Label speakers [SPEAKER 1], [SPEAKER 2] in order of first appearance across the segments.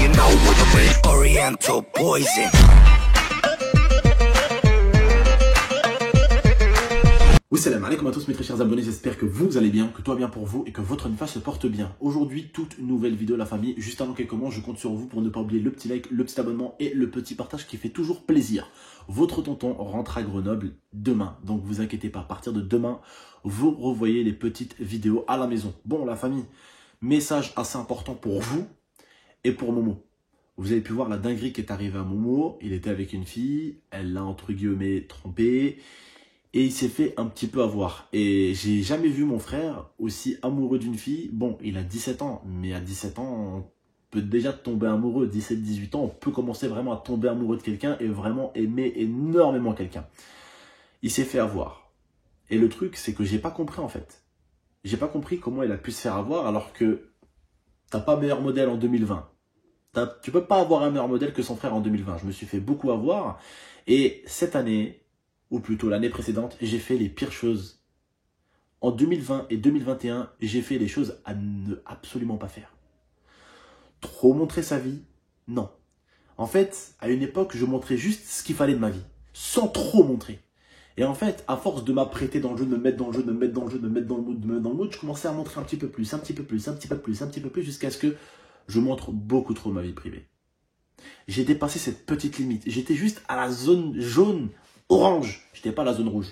[SPEAKER 1] you know what I mean. Oriental poison.
[SPEAKER 2] Oui, salam alaikum à tous mes très chers abonnés, j'espère que vous allez bien, que tout va bien pour vous et que votre nifa se porte bien. Aujourd'hui, toute nouvelle vidéo la famille. Juste avant qu'elle commence, je compte sur vous pour ne pas oublier le petit like, le petit abonnement et le petit partage qui fait toujours plaisir. Votre tonton rentre à Grenoble demain, donc vous inquiétez pas, à partir de demain, vous revoyez les petites vidéos à la maison. Bon la famille, message assez important pour vous et pour Momo. Vous avez pu voir la dinguerie qui est arrivée à Momo, il était avec une fille, elle l'a entre guillemets trompé. Et il s'est fait un petit peu avoir. Et j'ai jamais vu mon frère aussi amoureux d'une fille. Bon, il a 17 ans, mais à 17 ans, on peut déjà tomber amoureux. 17-18 ans, on peut commencer vraiment à tomber amoureux de quelqu'un et vraiment aimer énormément quelqu'un. Il s'est fait avoir. Et le truc, c'est que j'ai pas compris en fait. J'ai pas compris comment il a pu se faire avoir alors que t'as pas meilleur modèle en 2020. Tu peux pas avoir un meilleur modèle que son frère en 2020. Je me suis fait beaucoup avoir. Et cette année, ou plutôt l'année précédente, j'ai fait les pires choses. En 2020 et 2021, j'ai fait les choses à ne absolument pas faire. Trop montrer sa vie? Non. En fait, à une époque, je montrais juste ce qu'il fallait de ma vie, sans trop montrer. Et en fait, à force de m'apprêter dans le jeu, de me mettre dans le jeu, de me mettre dans le jeu, de me mettre dans le mood, de me mettre dans le mood, je commençais à montrer un petit peu plus, un petit peu plus, un petit peu plus, un petit peu plus, jusqu'à ce que je montre beaucoup trop ma vie privée. J'ai dépassé cette petite limite. J'étais juste à la zone jaune, orange. Je n'étais pas à la zone rouge.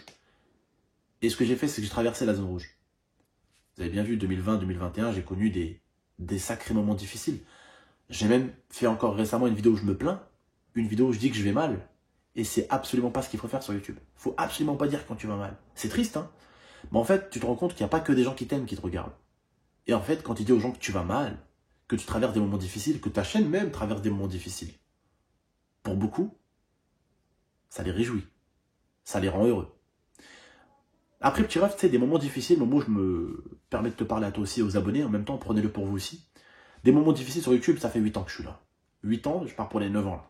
[SPEAKER 2] Et ce que j'ai fait, c'est que j'ai traversé la zone rouge. Vous avez bien vu, 2020-2021, j'ai connu des sacrés moments difficiles. J'ai même fait encore récemment une vidéo où je me plains. Une vidéo où je dis que je vais mal. Et c'est absolument pas ce qu'il faut faire sur YouTube. Faut absolument pas dire quand tu vas mal. C'est triste, hein. Mais en fait, tu te rends compte qu'il n'y a pas que des gens qui t'aiment qui te regardent. Et en fait, quand tu dis aux gens que tu vas mal, que tu traverses des moments difficiles, que ta chaîne même traverse des moments difficiles, pour beaucoup, ça les réjouit. Ça les rend heureux. Après, petit ref, tu sais, des moments difficiles, moments où je me permets de te parler à toi aussi, aux abonnés, en même temps, prenez-le pour vous aussi. Des moments difficiles sur YouTube, ça fait 8 ans que je suis là. 8 ans, je pars pour les 9 ans là.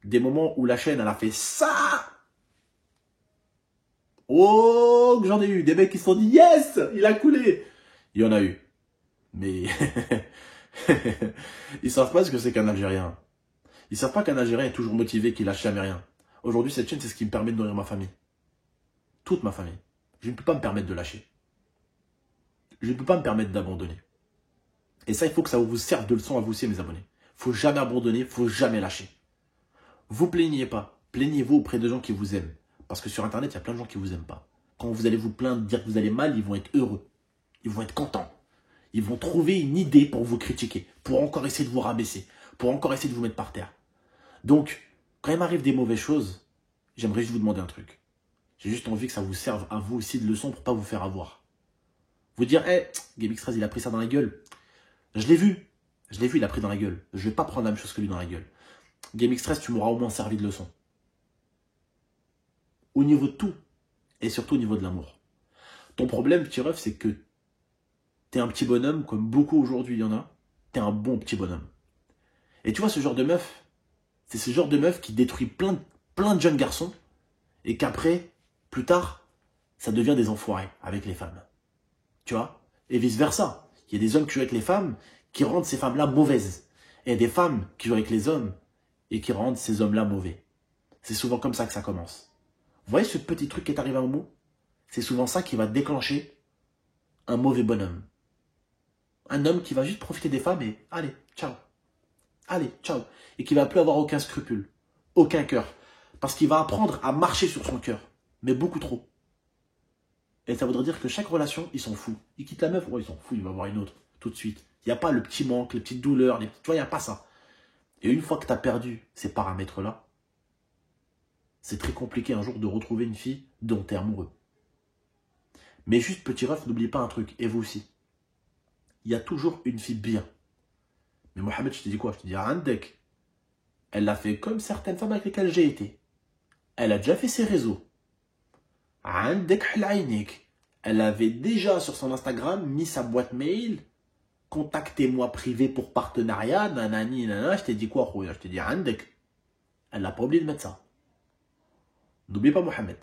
[SPEAKER 2] Des moments où la chaîne, elle a fait ça. Oh, que j'en ai eu. Des mecs qui se sont dit, yes, il a coulé. Il y en a eu. Mais ils savent pas ce que c'est qu'un Algérien. Ils savent pas qu'un Algérien est toujours motivé, qu'il lâche jamais rien. Aujourd'hui, cette chaîne, c'est ce qui me permet de nourrir ma famille. Toute ma famille. Je ne peux pas me permettre de lâcher. Je ne peux pas me permettre d'abandonner. Et ça, il faut que ça vous serve de leçon à vous aussi, mes abonnés. Il ne faut jamais abandonner, il ne faut jamais lâcher. Vous plaignez pas. Plaignez-vous auprès de gens qui vous aiment. Parce que sur Internet, il y a plein de gens qui ne vous aiment pas. Quand vous allez vous plaindre, dire que vous allez mal, ils vont être heureux. Ils vont être contents. Ils vont trouver une idée pour vous critiquer, pour encore essayer de vous rabaisser, pour encore essayer de vous mettre par terre. Donc, quand il m'arrive des mauvaises choses, j'aimerais juste vous demander un truc. J'ai juste envie que ça vous serve à vous aussi de leçon pour ne pas vous faire avoir. Vous dire, hey, GameX13, il a pris ça dans la gueule. Je l'ai vu, il a pris dans la gueule. Je ne vais pas prendre la même chose que lui dans la gueule. GameX13, tu m'auras au moins servi de leçon. Au niveau de tout, et surtout au niveau de l'amour. Ton problème, petit ref, c'est que t'es un petit bonhomme, comme beaucoup aujourd'hui il y en a. T'es un bon petit bonhomme. Et tu vois, ce genre de meuf, c'est ce genre de meuf qui détruit plein de jeunes garçons, et qu'après, plus tard, ça devient des enfoirés avec les femmes. Tu vois? Et vice-versa. Il y a des hommes qui jouent avec les femmes qui rendent ces femmes-là mauvaises. Et il y a des femmes qui jouent avec les hommes et qui rendent ces hommes-là mauvais. C'est souvent comme ça que ça commence. Vous voyez ce petit truc qui est arrivé à Momo? C'est souvent ça qui va déclencher un mauvais bonhomme. Un homme qui va juste profiter des femmes et allez, ciao. Allez, ciao. Et qui va plus avoir aucun scrupule, aucun cœur. Parce qu'il va apprendre à marcher sur son cœur. Mais beaucoup trop. Et ça voudrait dire que chaque relation, il s'en fout. Il quitte la meuf, ouais, il s'en fout, il va voir une autre, tout de suite. Il n'y a pas le petit manque, les petites douleurs, tu vois, il n'y a pas ça. Et une fois que tu as perdu ces paramètres-là, c'est très compliqué un jour de retrouver une fille dont tu es amoureux. Mais juste, petit ref, n'oublie pas un truc, et vous aussi. Il y a toujours une fille bien. Mais Mohamed, je te dis quoi? Je te dis, Andek, elle l'a fait comme certaines femmes avec lesquelles j'ai été. Elle a déjà fait ses réseaux. Elle avait déjà sur son Instagram mis sa boîte mail. Contactez-moi privé pour partenariat. Nanani, nanana. Je t'ai dit quoi, Khouya? Je t'ai dit Andek. Elle n'a pas oublié de mettre ça. N'oublie pas Mohamed.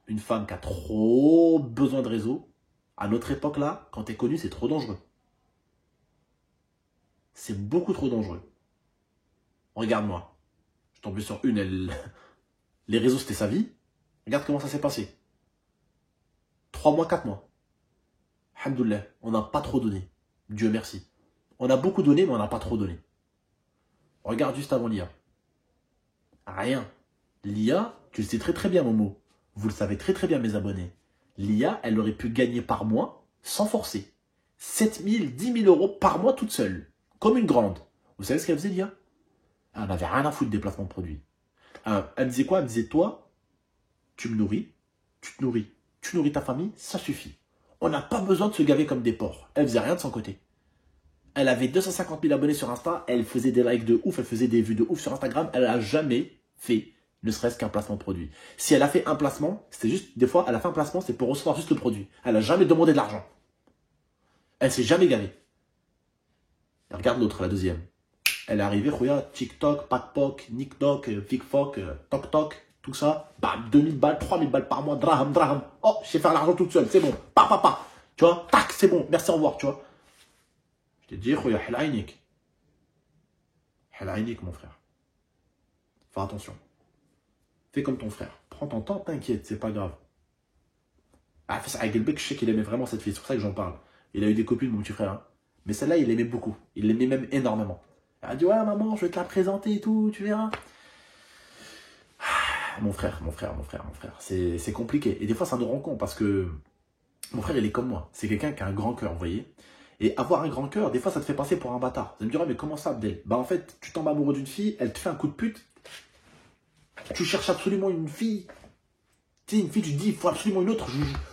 [SPEAKER 2] Une femme qui a trop besoin de réseau. À notre époque là, quand t'es connu, c'est trop dangereux. c'est beaucoup trop dangereux. Regarde-moi. Je suis tombé sur une, les réseaux, c'était sa vie. Regarde comment ça s'est passé. 3 mois, 4 mois. Alhamdoulilah, on n'a pas trop donné. Dieu merci. On a beaucoup donné, mais on n'a pas trop donné. Regarde juste avant l'IA. Rien. L'IA, tu le sais très très bien, Momo. Vous le savez très très bien, mes abonnés. L'IA, elle aurait pu gagner par mois, sans forcer, 7 000, 10 000 euros par mois toute seule. Comme une grande. Vous savez ce qu'elle faisait, l'IA? Elle n'avait rien à foutre des placements de produits. Elle me disait quoi? Elle me disait, toi, tu me nourris, tu te nourris, tu nourris ta famille, ça suffit. On n'a pas besoin de se gaver comme des porcs. Elle faisait rien de son côté. Elle avait 250 000 abonnés sur Insta, elle faisait des likes de ouf, elle faisait des vues de ouf sur Instagram. Elle n'a jamais fait ne serait-ce qu'un placement de produit. Si elle a fait un placement, c'était juste, des fois, elle a fait un placement, c'est pour recevoir juste le produit. Elle n'a jamais demandé de l'argent. Elle s'est jamais gavée. Et regarde l'autre, la deuxième. Elle est arrivée, regarde, TikTok, PakPok, NikTok, FikFok, TokTok, tout ça. Bam, 2000 balles, 3000 balles par mois, draham. Oh, je sais faire l'argent toute seule, c'est bon. Pa. Tu vois, tac, c'est bon, merci, au revoir, tu vois. Je t'ai dit, regarde, Helainik, mon frère. Fais attention. Fais comme ton frère. Prends ton temps, t'inquiète, c'est pas grave. Ah, fais ça avec Gelbeck, je sais qu'il aimait vraiment cette fille, c'est pour ça que j'en parle. Il a eu des copines, mon petit frère. Hein. Mais celle-là, il l'aimait beaucoup. Il l'aimait même énormément. Elle a dit, ouais, maman, je vais te la présenter et tout, tu verras. Ah, mon frère. C'est compliqué. Et des fois, ça nous rend compte parce que mon frère, il est comme moi. C'est quelqu'un qui a un grand cœur, vous voyez. Et avoir un grand cœur, des fois, ça te fait passer pour un bâtard. Vous me direz, mais comment ça, Abdel? Bah, en fait, tu tombes amoureux d'une fille, elle te fait un coup de pute. Tu cherches absolument une fille. Tu sais, une fille, tu te dis, il faut absolument une autre.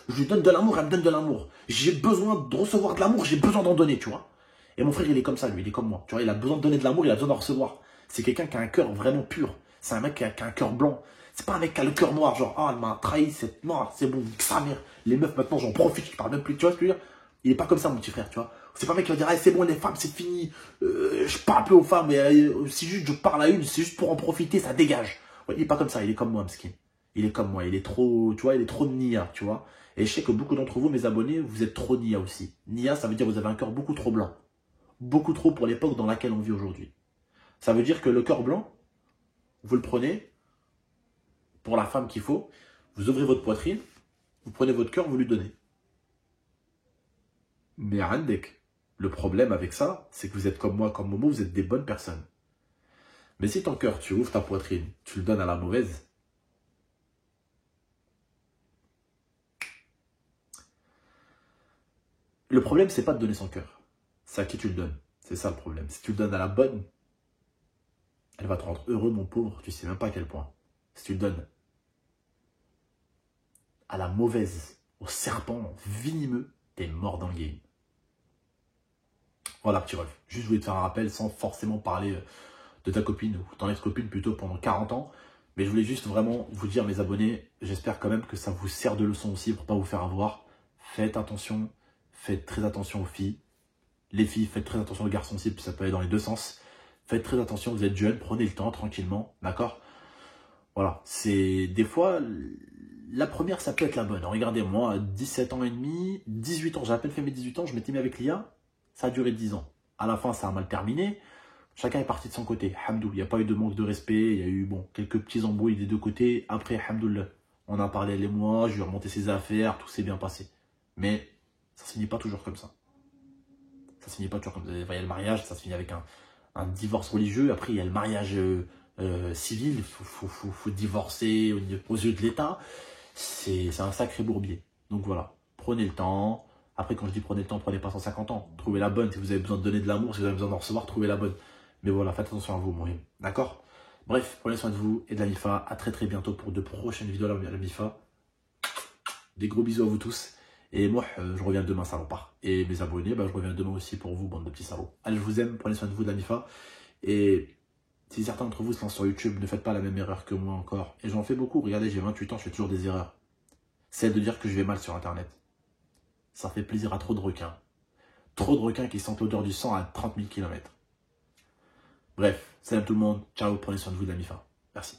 [SPEAKER 2] Je lui donne de l'amour, elle me donne de l'amour. J'ai besoin de recevoir de l'amour, j'ai besoin d'en donner, tu vois. Et mon frère, il est comme ça, lui, il est comme moi. Tu vois, il a besoin de donner de l'amour, il a besoin d'en recevoir. C'est quelqu'un qui a un cœur vraiment pur. C'est un mec qui a un cœur blanc. C'est pas un mec qui a le cœur noir, genre, ah, elle m'a trahi, cette noire, c'est bon, sa mère. Les meufs, maintenant, j'en profite, je parle même plus, tu vois ce que je veux dire? Il est pas comme ça, mon petit frère, tu vois. C'est pas un mec qui va dire, ah, c'est bon, les femmes, c'est fini. Je parle plus aux femmes, mais si juste je parle à une, c'est juste pour en profiter, ça dégage. Ouais, il est pas comme ça, il est comme moi, Mskin. Il est comme moi, il est trop, tu vois, il est trop nia, tu vois. Et je sais que beaucoup d'entre vous, mes abonnés, vous êtes trop nia aussi. Nia, ça veut dire que vous avez un cœur beaucoup trop blanc. Beaucoup trop pour l'époque dans laquelle on vit aujourd'hui. Ça veut dire que le cœur blanc, vous le prenez pour la femme qu'il faut, vous ouvrez votre poitrine, vous prenez votre cœur, vous lui donnez. Mais Andek, le problème avec ça, c'est que vous êtes comme moi, comme Momo, vous êtes des bonnes personnes. Mais si ton cœur, tu ouvres ta poitrine, tu le donnes à la mauvaise, le problème, c'est pas de donner son cœur. C'est à qui tu le donnes. C'est ça le problème. Si tu le donnes à la bonne, elle va te rendre heureux, mon pauvre. Tu sais même pas à quel point. Si tu le donnes à la mauvaise, au serpent venimeux, t'es mort dans le game. Voilà, petit ref. Juste, je voulais te faire un rappel sans forcément parler de ta copine, ou ton ex-copine plutôt, pendant 40 ans. Mais je voulais juste vraiment vous dire, mes abonnés, j'espère quand même que ça vous sert de leçon aussi pour pas vous faire avoir. Faites attention. Faites très attention aux filles. Les filles, faites très attention aux garçons aussi, puis ça peut aller dans les deux sens. Faites très attention, vous êtes jeunes, prenez le temps tranquillement, d'accord? Voilà, c'est des fois, la première, ça peut être la bonne. Regardez, moi, à 17 ans et demi, 18 ans, j'ai à peine fait mes 18 ans, je m'étais mis avec l'IA, ça a duré 10 ans. À la fin, ça a mal terminé. Chacun est parti de son côté. Hamdou, il n'y a pas eu de manque de respect, il y a eu bon, quelques petits embrouilles des deux côtés. Après, Hamdoullah, on a parlé elle et moi, je lui ai remonté ses affaires, tout s'est bien passé. Mais ça ne finit pas toujours comme ça. Ça se finit pas toujours comme ça. Il y a le mariage, ça se finit avec un divorce religieux. Après, il y a le mariage civil. Il faut divorcer aux yeux de l'État. C'est un sacré bourbier. Donc voilà, prenez le temps. Après, quand je dis prenez le temps, prenez pas 150 ans. Trouvez la bonne. Si vous avez besoin de donner de l'amour, si vous avez besoin d'en recevoir, trouvez la bonne. Mais voilà, faites attention à vous, mon d'accord? Bref, prenez soin de vous et de la MIFA. À très très bientôt pour de prochaines vidéos à la MIFA. Des gros bisous à vous tous. Et moi, je reviens demain, salopard. Et mes abonnés, bah, je reviens demain aussi pour vous, bande de petits salauds. Allez, je vous aime, prenez soin de vous, de la MIFA. Et si certains d'entre vous se lancent sur YouTube, ne faites pas la même erreur que moi encore. Et j'en fais beaucoup. Regardez, j'ai 28 ans, je fais toujours des erreurs. Celle de dire que je vais mal sur Internet. Ça fait plaisir à trop de requins. Trop de requins qui sentent l'odeur du sang à 30 000 km. Bref, salut tout le monde. Ciao, prenez soin de vous, de la MIFA. Merci.